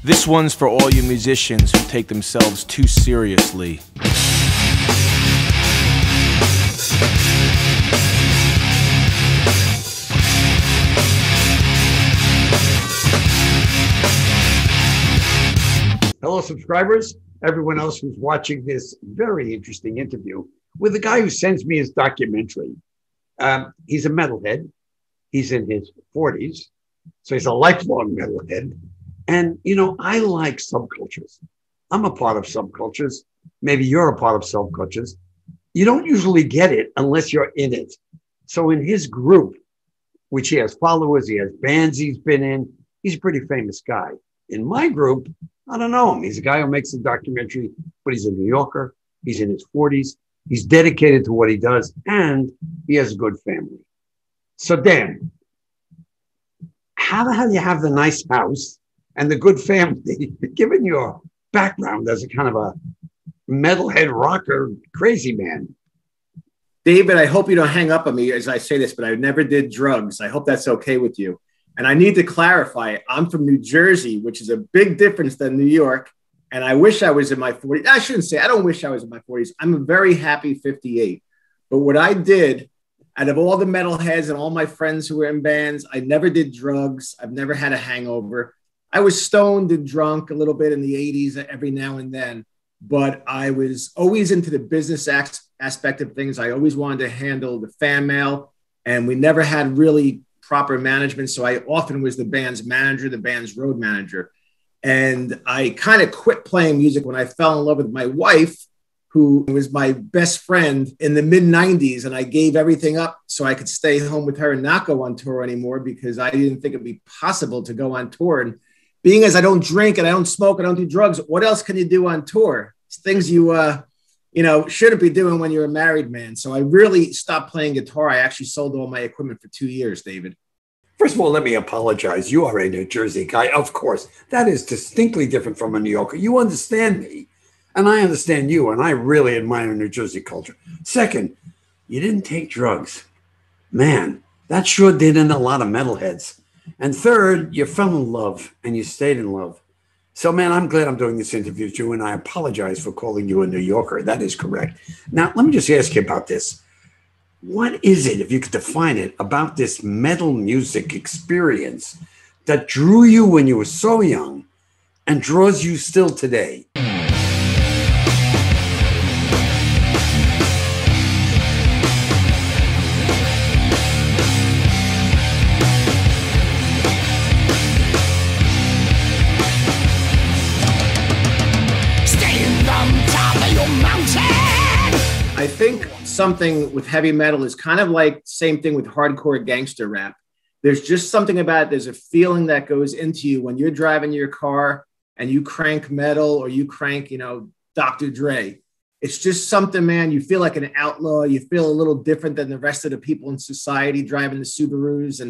This one's for all you musicians who take themselves too seriously. Hello, subscribers, everyone else who's watching this very interesting interview with the guy who sends me his documentary. He's a metalhead. He's in his 40s, so he's a lifelong metalhead. And, you know, I like subcultures. I'm a part of subcultures. Maybe you're a part of subcultures. You don't usually get it unless you're in it. So in his group, which he has followers, he has bands he's been in, he's a pretty famous guy. In my group, I don't know him. He's a guy who makes a documentary, but he's a New Yorker. He's in his 40s. He's dedicated to what he does, and he has a good family. So, Dan, how the hell do you have the nice house and the good family, given your background as a kind of a metalhead rocker crazy man? David, I hope you don't hang up on me as I say this, but I never did drugs. I hope that's okay with you. And I need to clarify, I'm from New Jersey, which is a big difference than New York. And I wish I was in my 40s. I shouldn't say, I don't wish I was in my 40s. I'm a very happy 58. But what I did, out of all the metalheads and all my friends who were in bands, I never did drugs. I've never had a hangover. I was stoned and drunk a little bit in the 80s every now and then. But I was always into the business aspect of things. I always wanted to handle the fan mail. And we never had really proper management. So I often was the band's manager, the band's road manager. And I kind of quit playing music when I fell in love with my wife, who was my best friend in the mid 90s. And I gave everything up so I could stay home with her and not go on tour anymore because I didn't think it'd be possible to go on tour. And being as I don't drink and I don't smoke, I don't do drugs, what else can you do on tour? It's things you shouldn't be doing when you're a married man. So I really stopped playing guitar. I actually sold all my equipment for 2 years, David. First of all, let me apologize. You are a New Jersey guy, of course. That is distinctly different from a New Yorker. You understand me, and I understand you, and I really admire New Jersey culture. Second, you didn't take drugs. Man, that sure did in a lot of metalheads. And third, you fell in love, and you stayed in love. So, man, I'm glad I'm doing this interview with you, and I apologize for calling you a New Yorker. That is correct. Now, let me just ask you about this. What is it, if you could define it, about this metal music experience that drew you when you were so young and draws you still today? I think something with heavy metal is kind of like same thing with hardcore gangster rap. There's just something about it. There's a feeling that goes into you when you're driving your car and you crank metal or you crank, Dr. Dre. It's just something, man. You feel like an outlaw. You feel a little different than the rest of the people in society driving the Subarus.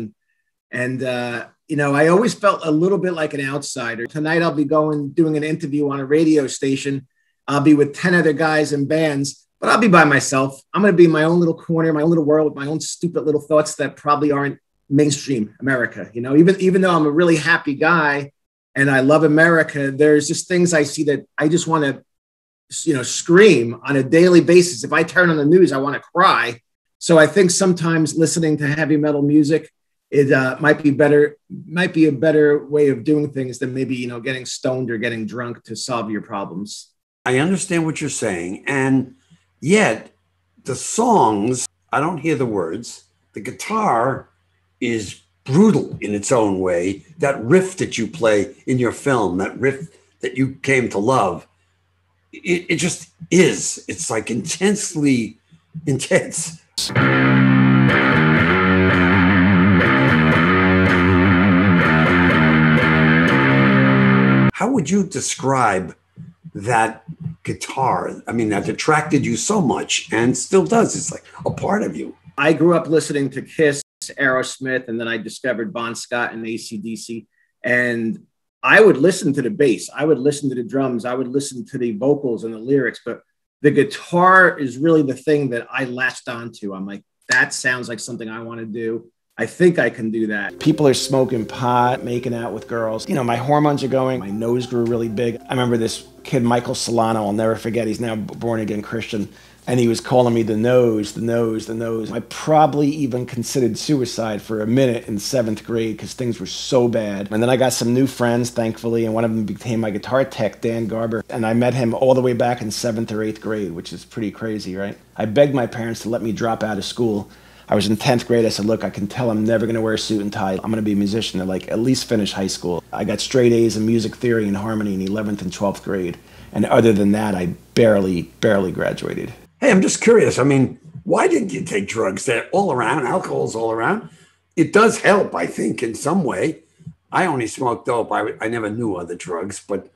And I always felt a little bit like an outsider. Tonight, I'll be doing an interview on a radio station. I'll be with 10 other guys in bands. But I'll be by myself. I'm going to be in my own little corner, my own little world with my own stupid little thoughts that probably aren't mainstream America. Even though I'm a really happy guy and I love America, there's just things I see that I just want to, scream on a daily basis. If I turn on the news, I want to cry. So I think sometimes listening to heavy metal music, it might be a better way of doing things than maybe, getting stoned or getting drunk to solve your problems. I understand what you're saying. And yet, the songs, I don't hear the words. The guitar is brutal in its own way. That riff that you play in your film, that riff that you came to love, it just is. It's like intensely intense. How would you describe that guitar, that attracted you so much and still does? It's like a part of you. I grew up listening to Kiss, Aerosmith, and then I discovered Bon Scott and AC/DC. And I would listen to the bass. I would listen to the drums. I would listen to the vocals and the lyrics. But the guitar is really the thing that I latched onto. I'm like, that sounds like something I want to do. I think I can do that. People are smoking pot, making out with girls. You know, my hormones are going. My nose grew really big. I remember this kid, Michael Solano, I'll never forget. He's now born again Christian. And he was calling me the nose, the nose, the nose. I probably even considered suicide for a minute in 7th grade because things were so bad. And then I got some new friends, thankfully, and one of them became my guitar tech, Dan Garber. And I met him all the way back in 7th or 8th grade, which is pretty crazy, right? I begged my parents to let me drop out of school. I was in 10th grade. I said, look, I can tell I'm never going to wear a suit and tie. I'm going to be a musician. They're like, at least finish high school. I got straight A's in music theory and harmony in 11th and 12th grade. And other than that, I barely graduated. Hey, I'm just curious. I mean, why didn't you take drugs? They're all around. Alcohol's all around. It does help, I think, in some way. I only smoked dope. I never knew other drugs, but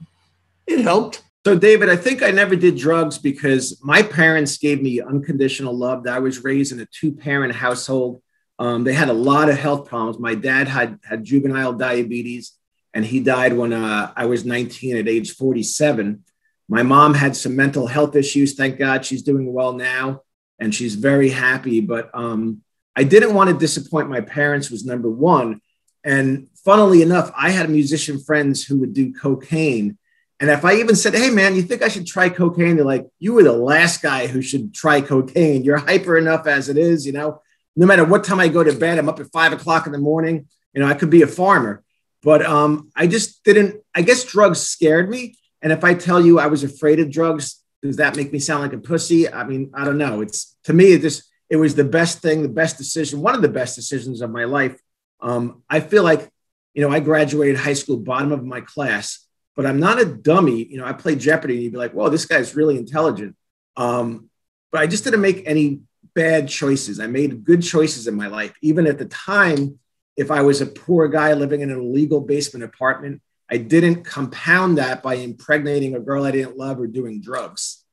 it helped. So, David, I think I never did drugs because my parents gave me unconditional love. I was raised in a 2-parent household. They had a lot of health problems. My dad had juvenile diabetes, and he died when I was 19 at age 47. My mom had some mental health issues. Thank God she's doing well now, and she's very happy. But I didn't want to disappoint my parents was number one. And funnily enough, I had musician friends who would do cocaine. And if I even said, hey, man, you think I should try cocaine? They're like, you were the last guy who should try cocaine. You're hyper enough as it is, you know, no matter what time I go to bed, I'm up at 5 o'clock in the morning. You know, I could be a farmer. But I just didn't, I guess drugs scared me. And if I tell you I was afraid of drugs, does that make me sound like a pussy? I mean, I don't know. It's, to me, it was the best thing, the best decision, one of the best decisions of my life. I feel like, you know, I graduated high school, bottom of my class, but I'm not a dummy. You know, I played Jeopardy and you'd be like, whoa, this guy's really intelligent. But I just didn't make any bad choices. I made good choices in my life. Even at the time, if I was a poor guy living in an illegal basement apartment, I didn't compound that by impregnating a girl I didn't love or doing drugs.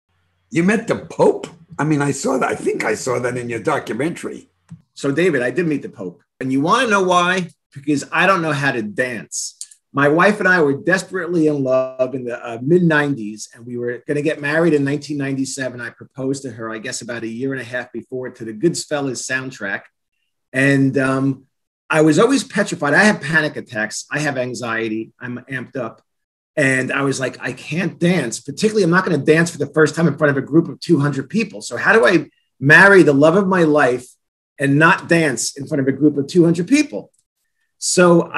You met the Pope? I mean, I saw that. I think I saw that in your documentary. So, David, I did meet the Pope. And you want to know why? Because I don't know how to dance. My wife and I were desperately in love in the mid-90s, and we were going to get married in 1997. I proposed to her, I guess, about a year and a half before to the Goodfellas soundtrack. And I was always petrified. I have panic attacks. I have anxiety. I'm amped up. And I was like, I can't dance. Particularly, I'm not going to dance for the first time in front of a group of 200 people. So how do I marry the love of my life and not dance in front of a group of 200 people? So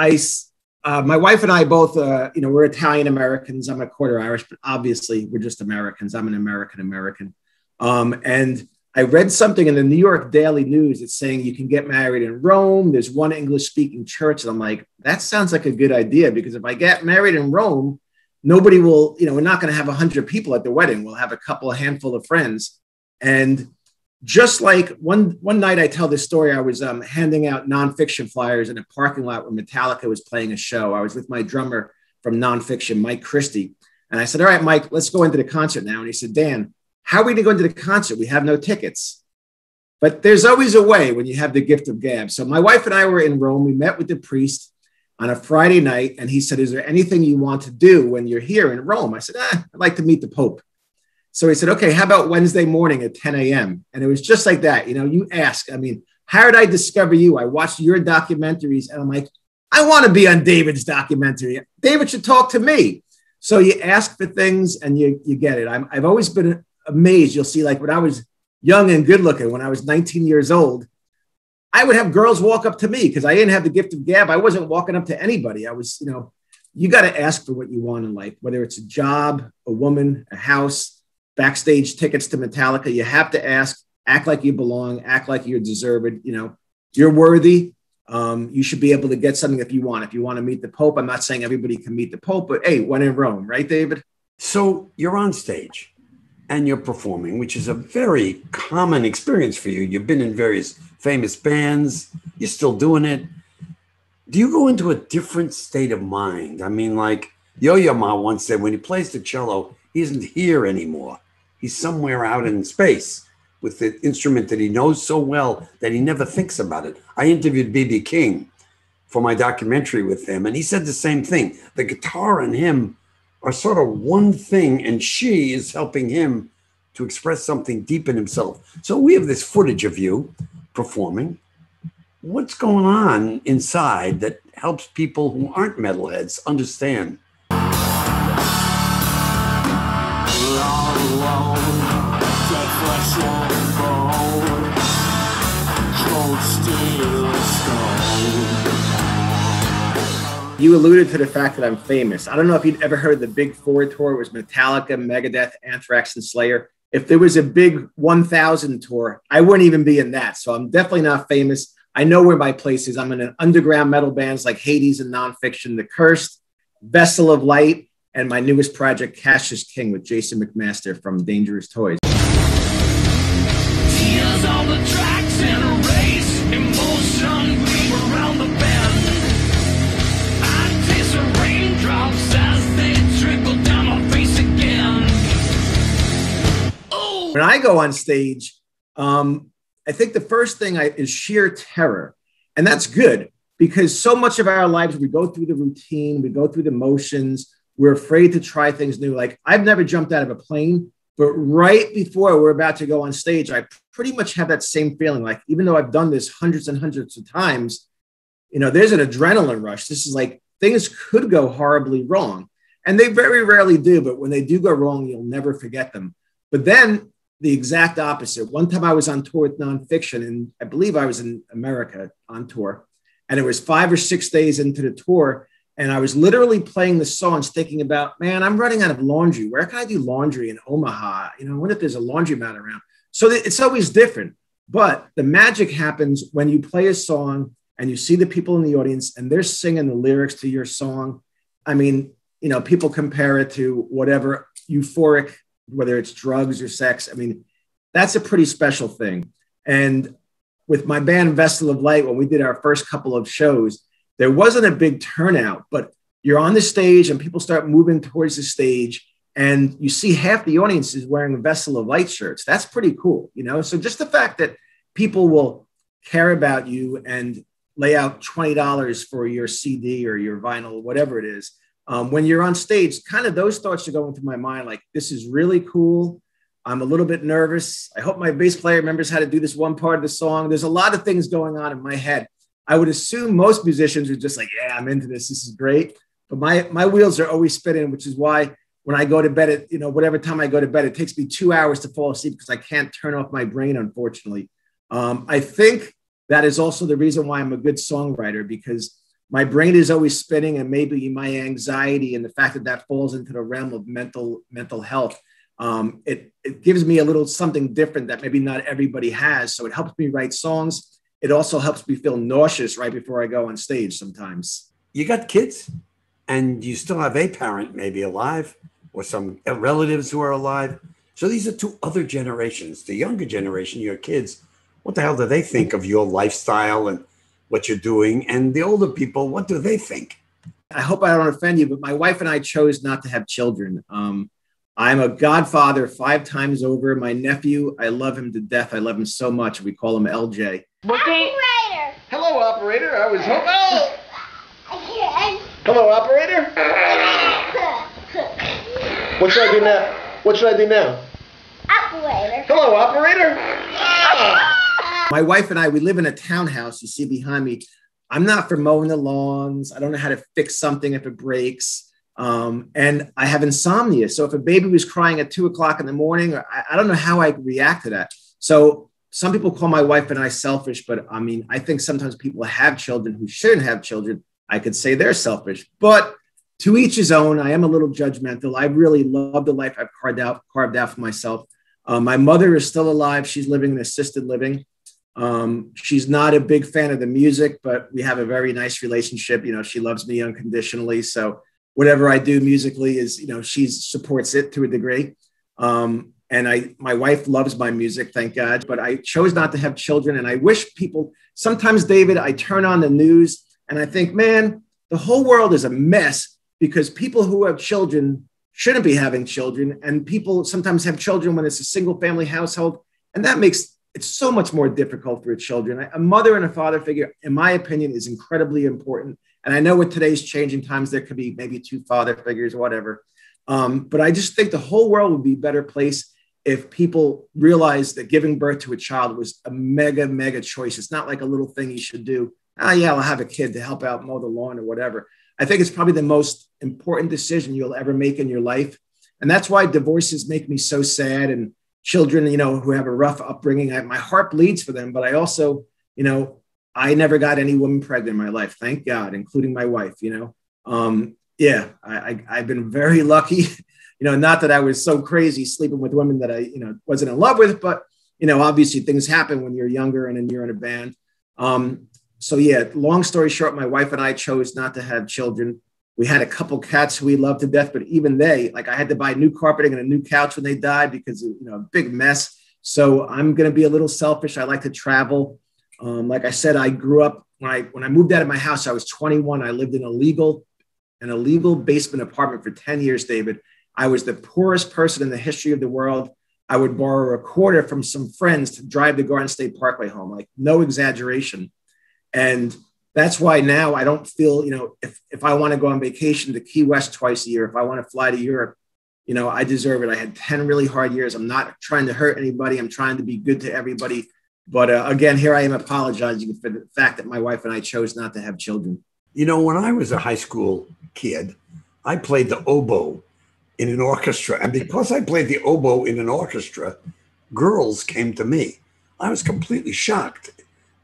my wife and I both, you know, we're Italian Americans. I'm a quarter Irish, but obviously we're just Americans. I'm an American. And I read something in the New York Daily News that's saying you can get married in Rome. There's one English speaking church. And I'm like, that sounds like a good idea, because if I get married in Rome, nobody will, you know, we're not going to have 100 people at the wedding. We'll have a handful of friends. And just like one night I tell this story, I was handing out nonfiction flyers in a parking lot where Metallica was playing a show. I was with my drummer from Nonfiction, Mike Christie. And I said, all right, Mike, let's go into the concert now. And he said, Dan, how are we going to go into the concert? We have no tickets. But there's always a way when you have the gift of gab. So my wife and I were in Rome. We met with the priest on a Friday night. And he said, is there anything you want to do when you're here in Rome? I said, I'd like to meet the Pope. So he said, okay, how about Wednesday morning at 10 a.m.? And it was just like that. You know, you ask, I mean, how did I discover you? I watched your documentaries and I'm like, I want to be on David's documentary. David should talk to me. So you ask for things and you get it. I've always been amazed. You'll see, like when I was young and good looking, when I was 19 years old, I would have girls walk up to me because I didn't have the gift of gab. I wasn't walking up to anybody. I was, you know, you got to ask for what you want in life, whether it's a job, a woman, a house, backstage tickets to Metallica. You have to ask, act like you belong, act like you're deserved. You know, you're worthy. You should be able to get something if you want. If you want to meet the Pope, I'm not saying everybody can meet the Pope, but hey, when in Rome, right, David? So you're on stage and you're performing, which is a very common experience for you. You've been in various famous bands. You're still doing it. Do you go into a different state of mind? I mean, like Yo-Yo Ma once said, when he plays the cello, he isn't here anymore. He's somewhere out in space with the instrument that he knows so well that he never thinks about it. I interviewed B.B. King for my documentary with him, and he said the same thing. The guitar and him are sort of one thing, and she is helping him to express something deep in himself. So we have this footage of you performing. What's going on inside that helps people who aren't metalheads understand? You alluded to the fact that I'm famous. I don't know if you'd ever heard the Big Four tour. It was Metallica, Megadeth, Anthrax, and Slayer. If there was a big 1,000 tour, I wouldn't even be in that. So I'm definitely not famous. I know where my place is. I'm in an underground metal bands like Hades and Nonfiction, The Cursed, Vessel of Light, and my newest project, Cassius King, with Jason McMaster from Dangerous Toys. Tears on the tracks in a race, emotion weave around the bend. I taste the raindrops as they trickle down my face again. Oh. When I go on stage, I think the first thing is sheer terror. And that's good because so much of our lives, we go through the routine, we go through the motions, we're afraid to try things new. Like I've never jumped out of a plane, but right before we're about to go on stage, I pretty much have that same feeling. Like, even though I've done this hundreds and hundreds of times, you know, there's an adrenaline rush. This is like, things could go horribly wrong. And they very rarely do, but when they do go wrong, you'll never forget them. But then the exact opposite. One time I was on tour with Nonfiction, and I believe I was in America on tour, and it was 5 or 6 days into the tour. And I was literally playing the songs thinking about, man, I'm running out of laundry. Where can I do laundry in Omaha? You know, what if there's a laundromat around? So it's always different. But the magic happens when you play a song and you see the people in the audience and they're singing the lyrics to your song. I mean, you know, people compare it to whatever euphoric, whether it's drugs or sex. I mean, that's a pretty special thing. And with my band Vessel of Light, when we did our first couple of shows, there wasn't a big turnout, but you're on the stage and people start moving towards the stage and you see half the audience is wearing Vessel of Light shirts. That's pretty cool, you know? So just the fact that people will care about you and lay out $20 for your CD or your vinyl, whatever it is, when you're on stage, kind of those thoughts are going through my mind, like, this is really cool. I'm a little bit nervous. I hope my bass player remembers how to do this one part of the song. There's a lot of things going on in my head. I would assume most musicians are just like, yeah, I'm into this. This is great. But my wheels are always spinning, which is why when I go to bed at, you know, whatever time I go to bed, it takes me 2 hours to fall asleep because I can't turn off my brain, unfortunately. I think that is also the reason why I'm a good songwriter, because my brain is always spinning, and maybe my anxiety and the fact that that falls into the realm of mental health, it gives me a little something different that maybe not everybody has. So it helps me write songs. It also helps me feel nauseous right before I go on stage sometimes. You got kids and you still have a parent maybe alive or some relatives who are alive. So these are two other generations. The younger generation, your kids, what the hell do they think of your lifestyle and what you're doing? And the older people, what do they think? I hope I don't offend you, but my wife and I chose not to have children. I'm a godfather 5 times over. My nephew, I love him to death. I love him so much. We call him LJ. Operator! Hello, operator. I was hoping. Oh! Again. Hello, operator. What should I do now? What should I do now? Operator. Hello, operator. My wife and I, we live in a townhouse. You see behind me. I'm not for mowing the lawns. I don't know how to fix something if it breaks. And I have insomnia. So if a baby was crying at 2 o'clock in the morning, I don't know how I react to that. So some people call my wife and I selfish, but I mean, I think sometimes people have children who shouldn't have children. I could say they're selfish, but to each his own. I am a little judgmental. I really love the life I've carved out for myself. My mother is still alive. She's living in assisted living. She's not a big fan of the music, but we have a very nice relationship. You know, she loves me unconditionally. So whatever I do musically is, you know, she supports it to a degree. And my wife loves my music, thank God, but I chose not to have children. And I wish people, sometimes, David, I turn on the news and I think, man, the whole world is a mess because people who have children shouldn't be having children. And people sometimes have children when it's a single family household. And that makes it so much more difficult for children. A mother and a father figure, in my opinion, is incredibly important. And I know with today's changing times, there could be maybe 2 father figures or whatever. But I just think the whole world would be a better place if people realize that giving birth to a child was a mega, mega choice. It's not like a little thing you should do. Oh, yeah, I'll have a kid to help out mow the lawn or whatever. I think it's probably the most important decision you'll ever make in your life. And that's why divorces make me so sad. And children, you know, who have a rough upbringing, my heart bleeds for them. But I also, you know, I never got any woman pregnant in my life, thank God, including my wife, you know. Yeah, I've been very lucky. You know, not that I was so crazy sleeping with women that I, you know, wasn't in love with, but, you know, obviously things happen when you're younger and then you're in a band. So yeah, long story short, my wife and I chose not to have children. We had a couple cats who we loved to death, but even they, like I had to buy new carpeting and a new couch when they died because of, you know, a big mess. So I'm going to be a little selfish. I like to travel. Like I said, I grew up, when I moved out of my house, I was 21. I lived in an illegal basement apartment for 10 years, David. I was the poorest person in the history of the world. I would borrow a quarter from some friends to drive the Garden State Parkway home, like no exaggeration. And that's why now I don't feel, you know, if I want to go on vacation to Key West twice a year, if I want to fly to Europe, you know, I deserve it. I had 10 really hard years. I'm not trying to hurt anybody. I'm trying to be good to everybody. But again, here I am apologizing for the fact that my wife and I chose not to have children. You know, when I was a high school kid, I played the oboe in an orchestra. And because I played the oboe in an orchestra, girls came to me. I was completely shocked.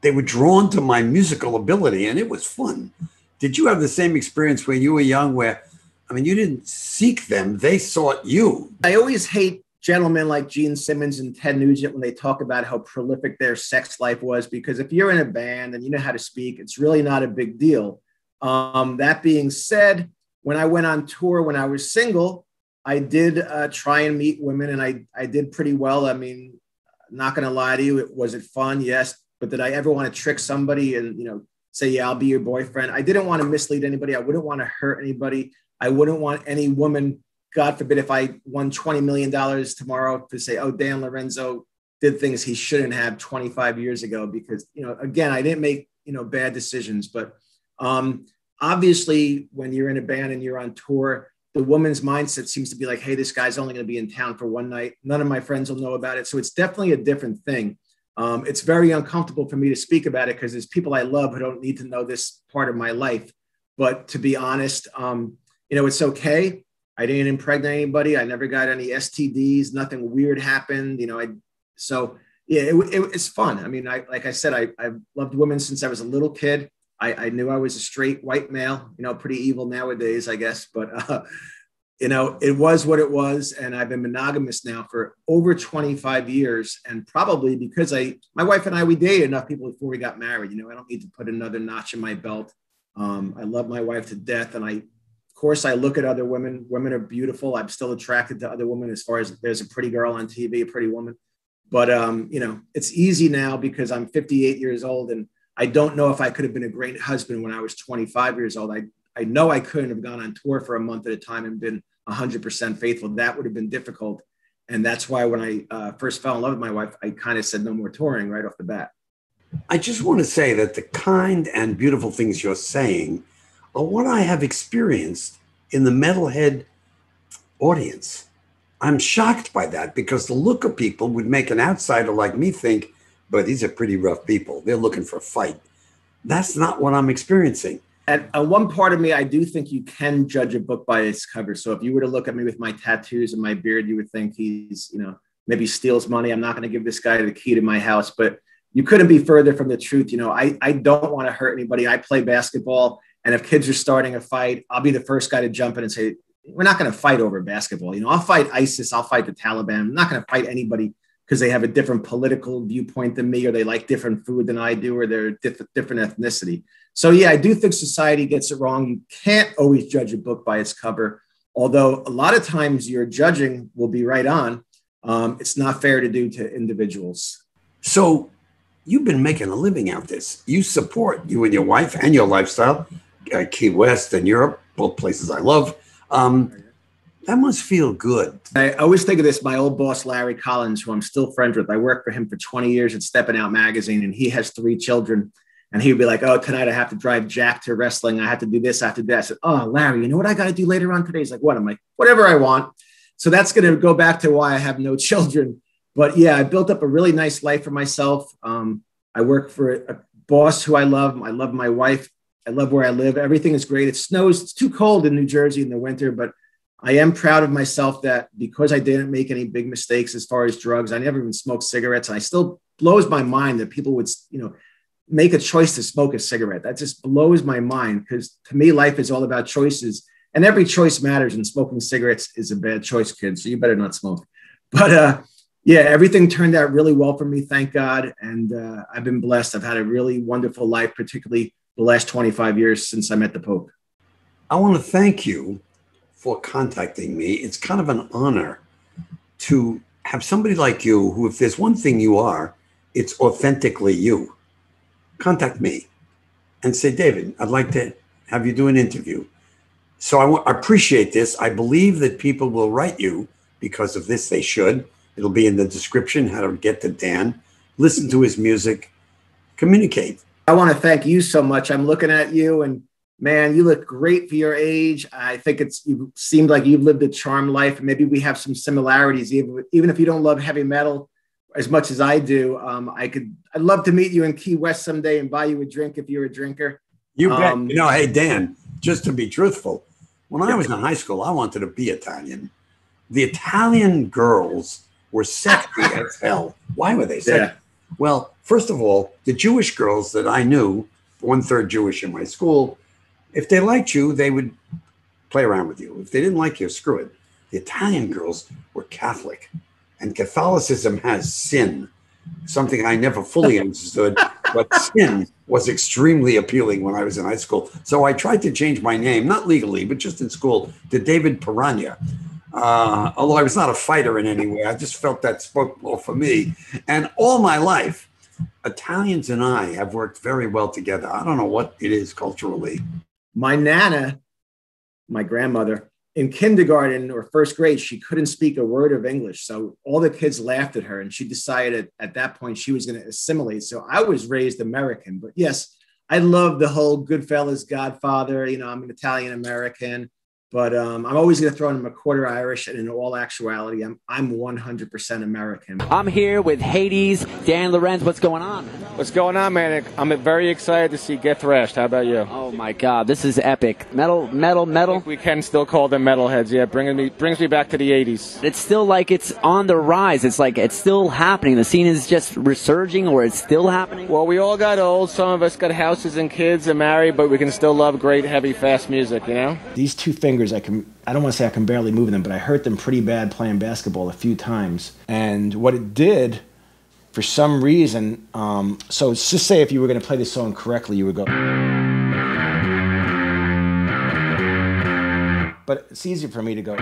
They were drawn to my musical ability, and it was fun. Did you have the same experience when you were young where, I mean, you didn't seek them, they sought you? I always hate gentlemen like Gene Simmons and Ted Nugent when they talk about how prolific their sex life was, because if you're in a band and you know how to speak, it's really not a big deal. That being said, when I went on tour, when I was single, I did try and meet women, and I did pretty well. I mean, not going to lie to you, was it fun? Yes. But did I ever want to trick somebody and, you know, say, yeah, I'll be your boyfriend? I didn't want to mislead anybody. I wouldn't want to hurt anybody. I wouldn't want any woman, God forbid, if I won $20 million tomorrow, to say, oh, Dan Lorenzo did things he shouldn't have 25 years ago, because, you know, again, I didn't make, you know, bad decisions. But obviously, when you're in a band and you're on tour, the woman's mindset seems to be like, hey, this guy's only going to be in town for one night. None of my friends will know about it. So it's definitely a different thing. It's very uncomfortable for me to speak about it because there's people I love who don't need to know this part of my life. But to be honest, you know, it's okay. I didn't impregnate anybody. I never got any STDs. Nothing weird happened. You know, so yeah, it's fun. I mean, like I said, I've loved women since I was a little kid. I knew I was a straight white male, you know, pretty evil nowadays, I guess. But, you know, it was what it was. And I've been monogamous now for over 25 years. And probably because my wife and I, we dated enough people before we got married. You know, I don't need to put another notch in my belt. I love my wife to death. And of course, I look at other women. Women are beautiful. I'm still attracted to other women as far as there's a pretty girl on TV, a pretty woman. But, you know, it's easy now because I'm 58 years old. And I don't know if I could have been a great husband when I was 25 years old. I know I couldn't have gone on tour for a month at a time and been 100% faithful. That would have been difficult. And that's why when I first fell in love with my wife, I kind of said no more touring right off the bat. I just want to say that the kind and beautiful things you're saying are what I have experienced in the metalhead audience. I'm shocked by that because the look of people would make an outsider like me think, but these are pretty rough people. They're looking for a fight. That's not what I'm experiencing. At one part of me, I do think you can judge a book by its cover. So if you were to look at me with my tattoos and my beard, you would think he's, you know, maybe steals money. I'm not going to give this guy the key to my house, but you couldn't be further from the truth. You know, I don't want to hurt anybody. I play basketball, and if kids are starting a fight, I'll be the first guy to jump in and say, we're not going to fight over basketball. You know, I'll fight ISIS. I'll fight the Taliban. I'm not going to fight anybody because they have a different political viewpoint than me, or they like different food than I do, or they're different ethnicity. So yeah, I do think society gets it wrong. You can't always judge a book by its cover, although a lot of times your judging will be right on. It's not fair to do to individuals. So you've been making a living out this. You support, you and your wife and your lifestyle, Key West and Europe, both places I love. That must feel good. I always think of this, my old boss, Larry Collins, who I'm still friends with. I worked for him for 20 years at Steppin' Out magazine, and he has 3 children. And he would be like, oh, tonight I have to drive Jack to wrestling. I have to do this, I have to do that. I said, oh, Larry, you know what I got to do later on today? He's like, what? I'm like, whatever I want. So that's going to go back to why I have no children. But yeah, I built up a really nice life for myself. I work for a boss who I love. I love my wife. I love where I live. Everything is great. It snows. It's too cold in New Jersey in the winter, but I am proud of myself that because I didn't make any big mistakes as far as drugs, I never even smoked cigarettes. And I still blows my mind that people would, make a choice to smoke a cigarette. That just blows my mind, because to me, life is all about choices, and every choice matters, and smoking cigarettes is a bad choice, kid. So you better not smoke. But yeah, everything turned out really well for me, thank God. And I've been blessed. I've had a really wonderful life, particularly the last 25 years since I met the Pope. I want to thank you for contacting me. It's kind of an honor to have somebody like you who, if there's one thing you are, it's authentically you. Contact me and say, David, I'd like to have you do an interview. So I appreciate this. I believe that people will write you because of this. They should. It'll be in the description, how to get to Dan, listen to his music, communicate. I want to thank you so much. I'm looking at you, and man, you look great for your age. I think you seemed like you've lived a charmed life. Maybe we have some similarities, even if you don't love heavy metal as much as I do. I'd love to meet you in Key West someday and buy you a drink if you're a drinker. You bet. Hey, Dan, just to be truthful, when I was in high school, I wanted to be Italian. The Italian girls were sexy as hell. Why were they sexy? Yeah. Well, first of all, the Jewish girls that I knew, 1/3 Jewish in my school, if they liked you, they would play around with you. If they didn't like you, screw it. The Italian girls were Catholic, and Catholicism has sin, something I never fully understood, but sin was extremely appealing when I was in high school. So I tried to change my name, not legally, but just in school, to David Piranha. Although I was not a fighter in any way, I just felt that spoke more for me. And all my life, Italians and I have worked very well together. I don't know what it is culturally. My Nana, my grandmother, in kindergarten or first grade, she couldn't speak a word of English. So all the kids laughed at her, and she decided at that point she was going to assimilate. So I was raised American. But yes, I love the whole Goodfellas, Godfather. I'm an Italian American. But I'm always going to throw in a quarter Irish, and in all actuality, I'm 100% American. I'm here with Hades, Dan Lorenzo. What's going on? What's going on, man? I'm very excited to see Get Thrashed. How about you? Oh my God, this is epic. Metal. I think we can still call them metalheads. Yeah, brings me back to the '80s. It's still like it's on the rise. It's like it's still happening. The scene is just resurging, or it's still happening. Well, we all got old. Some of us got houses and kids and married, but we can still love great, heavy, fast music. These two fingers, I don't want to say I can barely move them, but I hurt them pretty bad playing basketball a few times. And what it did, for some reason, so just say if you were going to play this song correctly, you would go. But it's easier for me to go.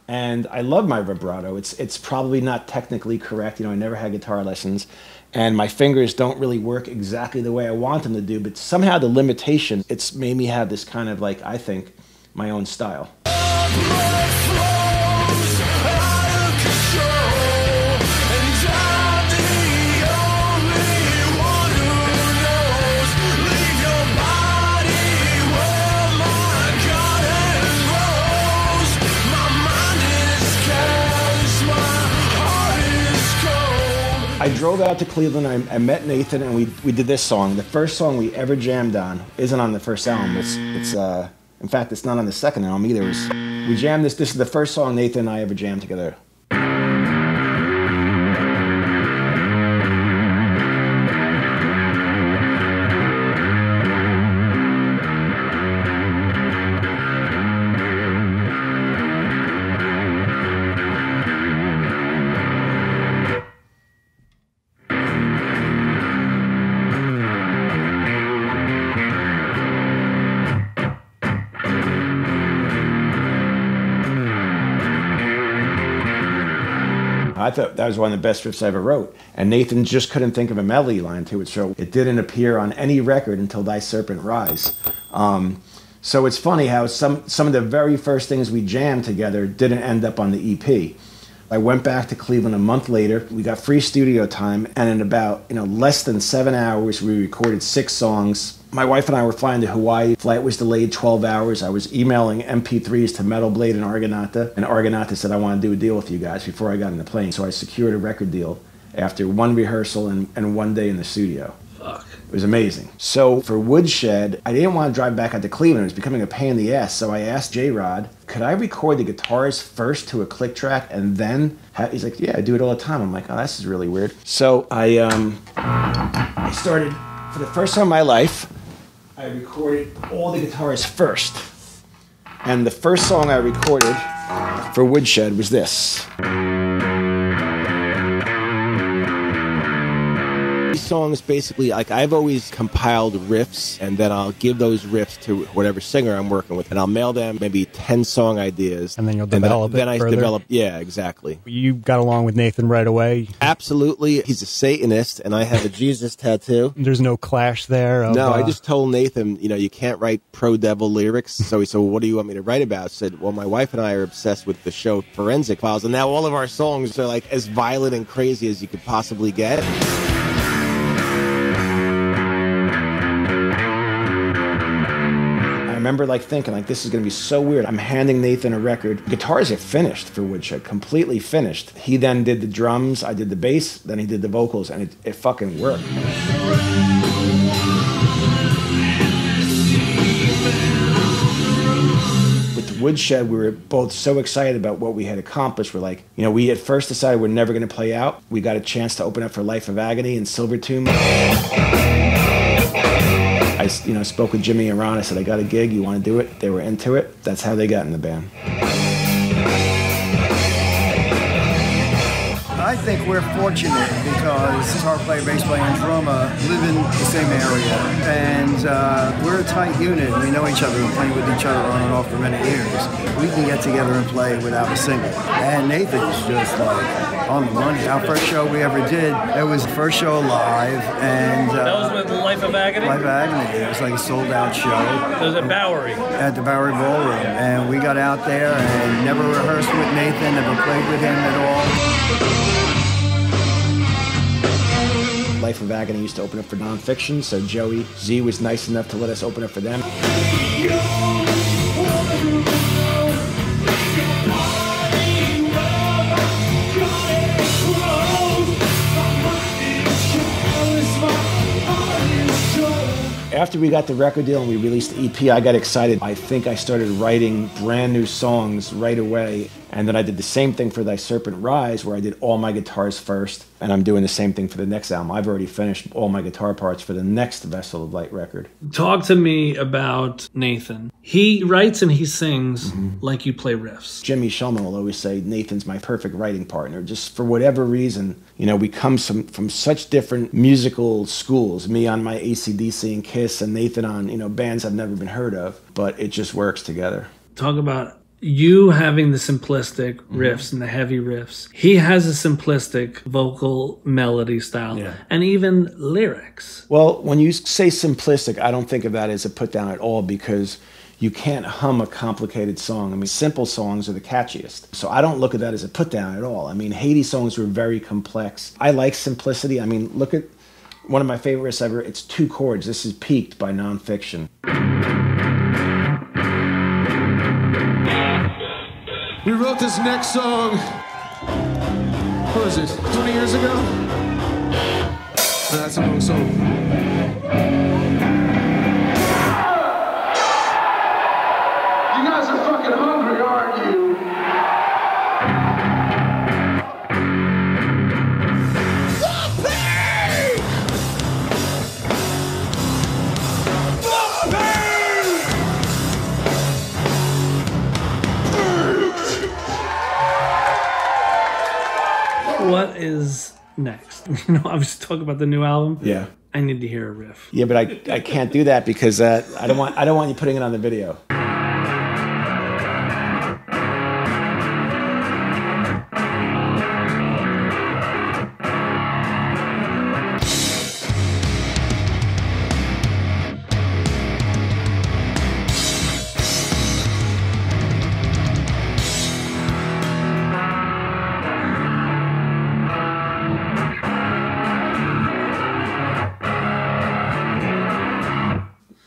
And I love my vibrato. It's probably not technically correct. I never had guitar lessons, and my fingers don't really work exactly the way I want them to do, but somehow the limitation, it's made me have this kind of, I think, my own style. I drove out to Cleveland. I met Nathan, and we did this song. The first song we ever jammed on isn't on the first album. In fact, it's not on the second album either. We jammed this. This is the first song Nathan and I ever jammed together. I thought that was one of the best riffs I ever wrote. And Nathan just couldn't think of a melody line to it, so it didn't appear on any record until Thy Serpent Rise. So it's funny how some of the very first things we jammed together didn't end up on the EP. I went back to Cleveland a month later. We got free studio time, and in about less than 7 hours, we recorded 6 songs. My wife and I were flying to Hawaii. Flight was delayed 12 hours. I was emailing MP3s to Metal Blade and Argonauta. And Argonauta said, I want to do a deal with you guys before I got on the plane. So I secured a record deal after one rehearsal and 1 day in the studio. Fuck. It was amazing. So for Woodshed, I didn't want to drive back out to Cleveland. It was becoming a pain in the ass. So I asked J-Rod, could I record the guitars first to a click track and then he's like, yeah, I do it all the time. I'm like, oh, this is really weird. So I started, for the first time in my life, I recorded all the guitars first. And the first song I recorded for Woodshed was this. These songs basically, like, I've always compiled riffs, and then I'll give those riffs to whatever singer I'm working with, and I'll mail them maybe 10 song ideas. And then you'll develop it Then I further? develop, yeah, exactly. You got along with Nathan right away? Absolutely. He's a Satanist, and I have a Jesus tattoo. There's no clash there? No, I just told Nathan, you know, you can't write pro-devil lyrics. So he said, well, what do you want me to write about? I said, well, my wife and I are obsessed with the show Forensic Files, and now all of our songs are like as violent and crazy as you could possibly get. I remember like thinking like this is going to be so weird. I'm handing Nathan a record. Guitars are finished for Woodshed, completely finished. He then did the drums, I did the bass, then he did the vocals, and it fucking worked. With Woodshed, we were both so excited about what we had accomplished. We're like, you know, we at first decided we're never going to play out. We got a chance to open up for Life of Agony and Silvertomb. I, you know, spoke with Jimmy and Ron. I said, I got a gig. You want to do it? They were into it. That's how they got in the band. I think we're fortunate because guitar player, bass player, and drummer live in the same area, and we're a tight unit. We know each other and playing with each other on and off for many years. We can get together and play without a singer. And Nathan's just like on the money. Our first show we ever did, it was the first show live, and that was with Life of Agony? Life of Agony. It was like a sold-out show. It was at Bowery. At the Bowery Ballroom, and we got out there and never rehearsed with Nathan, never played with him at all. Life of Agony used to open up for Nonfiction, so Joey Z was nice enough to let us open up for them. After we got the record deal and we released the EP, I got excited. I think I started writing brand new songs right away. And then I did the same thing for Thy Serpent Rise, where I did all my guitars first. And I'm doing the same thing for the next album. I've already finished all my guitar parts for the next Vessel of Light record. Talk to me about Nathan. He writes and he sings like you play riffs. Jimmy Shulman will always say, Nathan's my perfect writing partner. Just for whatever reason, you know, we come from such different musical schools. Me on my AC/DC and Kiss, and Nathan on, you know, bands I've never been heard of. But it just works together. Talk about you having the simplistic riffs and the heavy riffs. He has a simplistic vocal melody style and even lyrics. Well, when you say simplistic, I don't think of that as a put down at all, because you can't hum a complicated song. I mean, simple songs are the catchiest. So I don't look at that as a put down at all. I mean, Hades songs were very complex. I like simplicity. I mean, look at one of my favorites ever. It's 2 chords. This is Peaked by Nonfiction. We wrote this next song, what was it, 20 years ago? That's a long song. You guys are fucking hungry, aren't you? What is next? You know, obviously talk about the new album. Yeah. I need to hear a riff. Yeah, but I can't do that because I don't want you putting it on the video.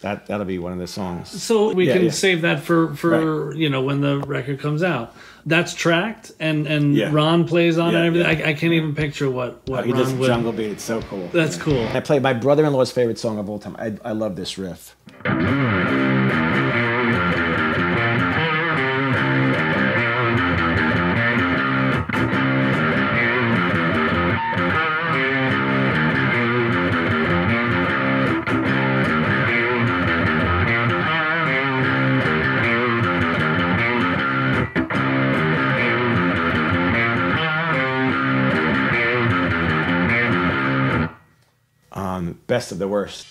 That'll be one of the songs. So we can save that for you know, when the record comes out. That's tracked and Ron plays on it and everything. I can't even picture what he Ron does would. jungle beat. It's so cool. That's cool. I played my brother-in-law's favorite song of all time. I love this riff. Best of the Worst.